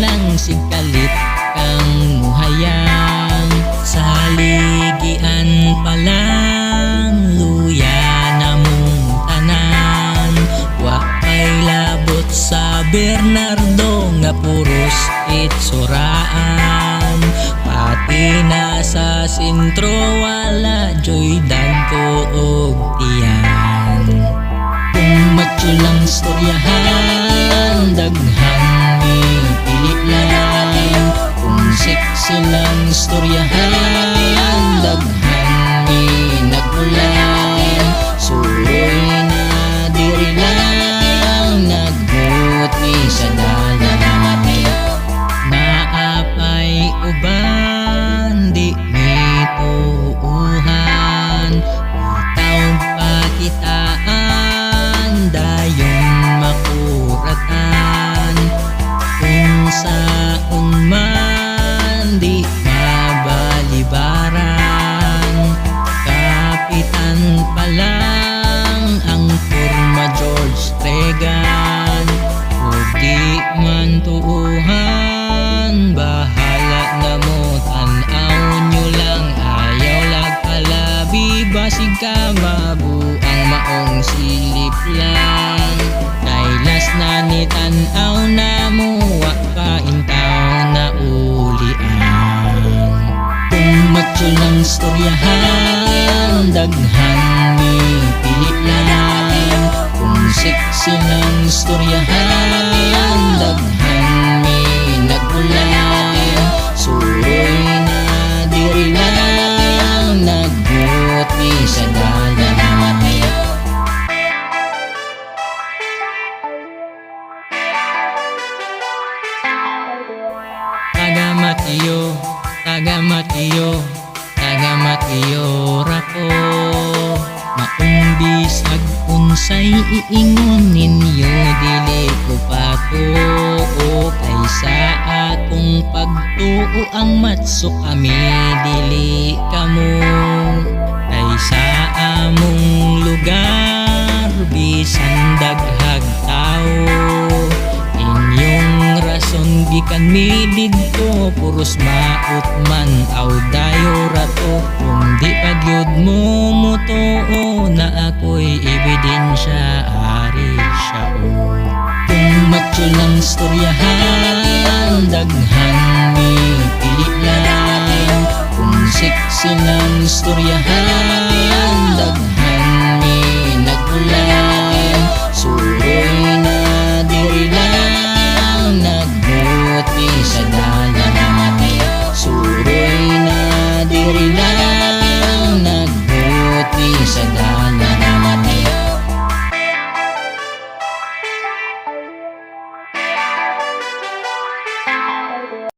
lang sikalit kang muhayang sa ligian pa lang luya na mong tanan. Wa kay labot sa Bernardo nga puros itsuraan, pati na sa sentro wala joy dagko og tiyan. Kung macho lang storyahan daghang pilit lang, kung sexy lang storyahan daghang nagulan. Suroy na diri lang nagbuti sa dalan, naapay uban di mituuhan. Tawag pakitaan dayon makuratan, kung saon man di mabalibaran. Kapitan pa lang ang porma George Regan, ug di man tuuhan bahala na mo tan-aw nyo lang. Ayaw lag kalabi basig ka mabuang maong silip lang. Kay las na ni tan-aw na mo wa kaintaw na ulian. Kung macho lang storyahan daghang pilit lang, kung sexy lang storyahan daghang nagulan. Suroy na diri lang nagbuti sa dalan. Tagamatiyo, tagamatiyo, tagamatiyo rako. Maumbis ag unsay iingon ninyo dili ko patuo. Kaysa akong pagtuo ang matso kami dili kamo. Kaysa among lugar bisan daghag tao, inyong rason gikan mi didto puros maot man aw dayo rato. Kung di pagyud mo mutuo na ako'y ebidensya ari siya o. Kung macho lang storyahan daghang pilit lang, kung sexy lang storyahan daghang nagulan. Suroy na diri lang nagbuti sa dalan, suroy na diri lang